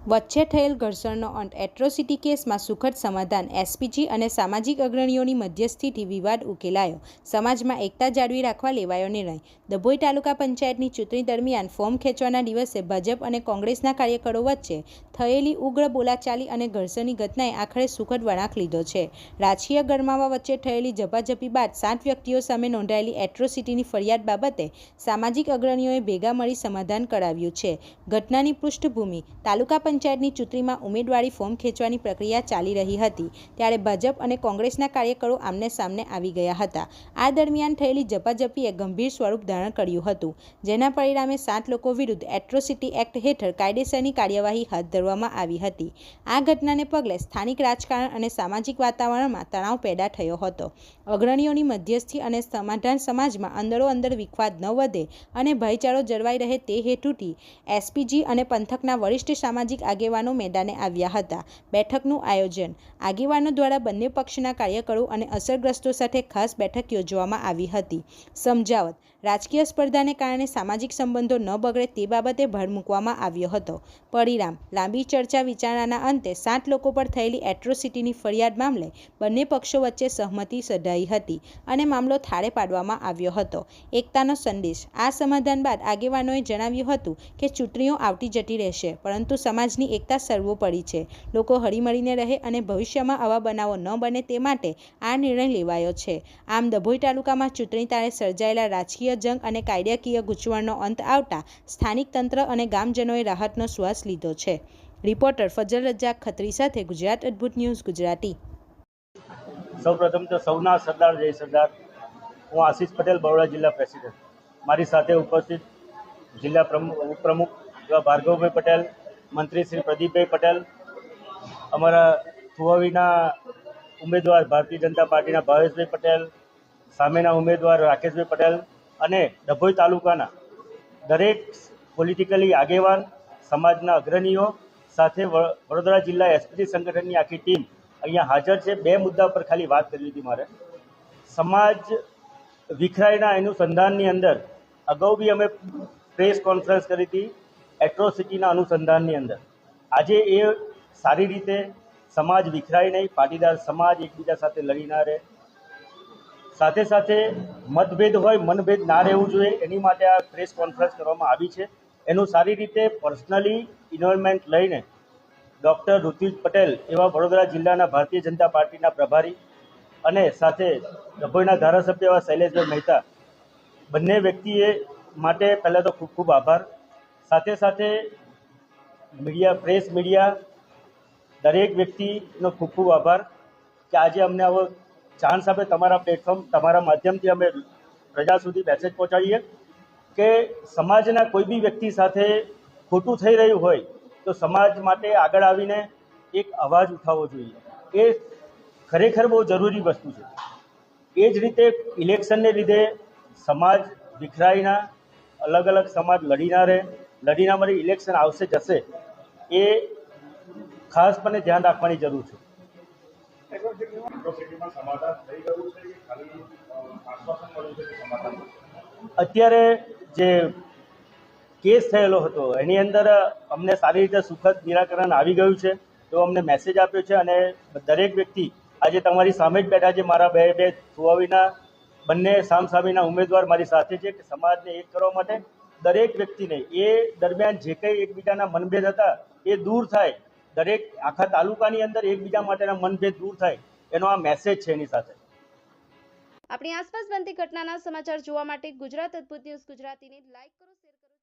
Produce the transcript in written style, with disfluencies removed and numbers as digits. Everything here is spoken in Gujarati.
વચ્ચે થયેલ ઘર્ષણનો અંત એટ્રોસિટી કેસમાં સુખદ સમાધાન એસપીજી અને સામાજિક અગ્રણીઓની મધ્યસ્થીથી વિવાદ ઉકેલાયો. સમાજમાં એકતા જાળવી રાખવા લેવાયો નિર્ણય. ડભોઈ તાલુકા પંચાયતની ચૂંટણી દરમિયાન ફોર્મ ખેંચવાના દિવસે ભાજપ અને કોંગ્રેસના કાર્યકરો વચ્ચે થયેલી ઉગ્ર બોલાચાલી અને ઘર્ષણની ઘટનાએ આખરે સુખદ વળાંક લીધો છે. રાજકીય ગરમાવા વચ્ચે થયેલી ઝપાઝપી બાદ 7 વ્યક્તિઓ સામે નોંધાયેલી એટ્રોસિટીની ફરિયાદ બાબતે સામાજિક અગ્રણીઓએ ભેગા મળી સમાધાન કરાવ્યું છે. ઘટનાની પૃષ્ઠભૂમિ તાલુકા પંચાયતની ચૂંટણીમાં ઉમેદવારી ફોર્મ ખેંચવાની પ્રક્રિયા ચાલી રહી હતી ત્યારે ભાજપ અને કોંગ્રેસના કાર્યકરો આમને સામને આવી ગયા હતા. આ દરમિયાન થયેલી ઝપાઝપીએ ગંભીર સ્વરૂપ ધારણ કર્યું હતું, જેના પરિણામે 7 લોકો વિરુદ્ધ એટ્રોસિટી એક્ટ હેઠળ કાયદેસરની કાર્યવાહી હાથ ધરવામાં આવી હતી. આ ઘટનાને પગલે સ્થાનિક રાજકારણ અને સામાજિક વાતાવરણમાં તણાવ પેદા થયો હતો. અગ્રણીઓની મધ્યસ્થી અને સમાધાન સમાજમાં અંદરોઅંદર વિખવાદ ન વધે અને ભાઈચારો જળવાઈ રહે તે હેતુથી એસપીજી અને પંથકના વરિષ્ઠ સામાજિક આગેવાનો મેદાને આવ્યા હતા. બેઠકનું આયોજન આગેવાનો દ્વારા બંને પક્ષના કાર્યકરો અને અસરગ્રસ્તો સાથે ખાસ બેઠક યોજવામાં આવી હતી. સમજાવટ રાજકીય સ્પર્ધાને કારણે સામાજિક સંબંધો ન બગડે તે બાબતે ભાર મૂકવામાં આવ્યો હતો. પરિણામ લાંબી ચર્ચા વિચારણાના અંતે 7 લોકો પર થયેલી એટ્રોસિટીની ફરિયાદ મામલે બંને પક્ષો વચ્ચે સહમતિ સધાઈ હતી અને મામલો થાળે પાડવામાં આવ્યો હતો. એકતાનો સંદેશ આ સમાધાન બાદ આગેવાનોએ જણાવ્યું હતું કે ચૂંટણીઓ આવતી જતી રહેશે, પરંતુ સમાજની એકતા સર્વોપરી છે. લોકો હળીમળીને રહે અને ભવિષ્યમાં આવા બનાવો ન બને તે માટે આ નિર્ણય લેવાયો છે. આમ ડભોઈ તાલુકામાં ચૂંટણી તાળે સર્જાયેલા રાજકીય જંગ અને કાયદાકીય ગૂંચવણનો અંત આવતા સ્થાનિક તંત્ર અને ગામજનોએ રાહતનો શ્વાસ લીધો છે. રિપોર્ટર ફજલ રજાક ખત્રી સાથે ગુજરાત અદ્ભુત ન્યૂઝ ગુજરાતી. સૌપ્રથમ તો સૌના સરદાર જય સરદાર. હું આશીષ પટેલ, બરોડા જિલ્લા પ્રેસિડેન્ટ. મારી સાથે ઉપસ્થિત જિલ્લા ઉપપ્રમુખ એવા ભાર્ગવભાઈ પટેલ, મંત્રી શ્રી પ્રદીપભાઈ પટેલ, અમારા થુવાવીના ઉમેદવાર ભારતીય જનતા પાર્ટીના ભાવેશભાઈ પટેલ, સામેના ઉમેદવાર રાકેશભાઈ પટેલ અને ડભોઈ તાલુકાના દરેક પોલિટિકલી આગેવાન સમાજના અગ્રણીઓ સાથે વડોદરા જિલ્લા એસપીજી સંગઠનની આખી ટીમ અહીંયા હાજર છે. 2 મુદ્દા પર ખાલી વાત કરવી હતી મારે. સમાજ વિખરાયના અનુસંધાનની અંદર અગાઉ બી અમે પ્રેસ કોન્ફરન્સ કરી હતી એટ્રોસિટીના અનુસંધાનની અંદર. આજે એ સારી રીતે સમાજ વિખરાય નહીં, પાટીદાર સમાજ એકબીજા સાથે લડી ના રહે, સાથે સાથે મતભેદ હોય મનભેદ ના રહેવું જોઈએ, એની માટે આ પ્રેસ કોન્ફરન્સ કરવામાં આવી છે. એનું સારી રીતે પર્સનલી ઇન્વોલ્વમેન્ટ લઈને ડૉક્ટર ઋત્વિજ પટેલ એવા વડોદરા જિલ્લાના ભારતીય જનતા પાર્ટીના પ્રભારી અને સાથે ડભોઈના ધારાસભ્ય એવા શૈલેષભાઈ મહેતા, બંને વ્યક્તિએ માટે પહેલાં તો ખૂબ ખૂબ આભાર. સાથે સાથે મીડિયા દરેક વ્યક્તિનો ખૂબ ખૂબ આભાર કે આજે અમને આવો ચાન્સ આપે, તમારા પ્લેટફોર્મ તમારા માધ્યમથી અમે પ્રજા સુધી મેસેજ પહોંચાડીએ કે સમાજના કોઈ બી વ્યક્તિ સાથે ખોટું થઈ રહ્યું હોય તો સમાજ માટે આગળ આવીને એક અવાજ ઉઠાવવો જોઈએ. એ ખરેખર બહુ જરૂરી વસ્તુ છે. એ જ રીતે ઇલેક્શનને લીધે સમાજ વિખરાઈના, અલગ અલગ સમાજ લડીના રહે, લડીના મળી ઇલેક્શન આવશે જશે, એ ખાસપણે ધ્યાન રાખવાની જરૂર છે. અત્યારે જે કેસ થયેલો હતો એની અંદર અમને સારી રીતે સુખદ નિરાકરણ આવી ગયું છે તો અમને મેસેજ આપ્યો છે અને દરેક વ્યક્તિ આજે તમારી સામે જ બેઠા છે. મારા બે થુવાવીના બંને સામસામીના ઉમેદવાર મારી સાથે છે કે સમાજને એક કરવા માટે દરેક વ્યક્તિને એ દરમિયાન જે કંઈ એકબીજાના મનભેદ હતા એ દૂર થાય, દરેક આખા તાલુકાની અંદર એકબીજા માટેના મનભેદ દૂર થાય, એનો આ મેસેજ છે એની સાથે. આપણી આસપાસ બનતી ઘટનાના સમાચાર જોવા માટે ગુજરાત અદ્ભુત ન્યૂઝ ગુજરાતીને લાઈક કરો, શેર કરો.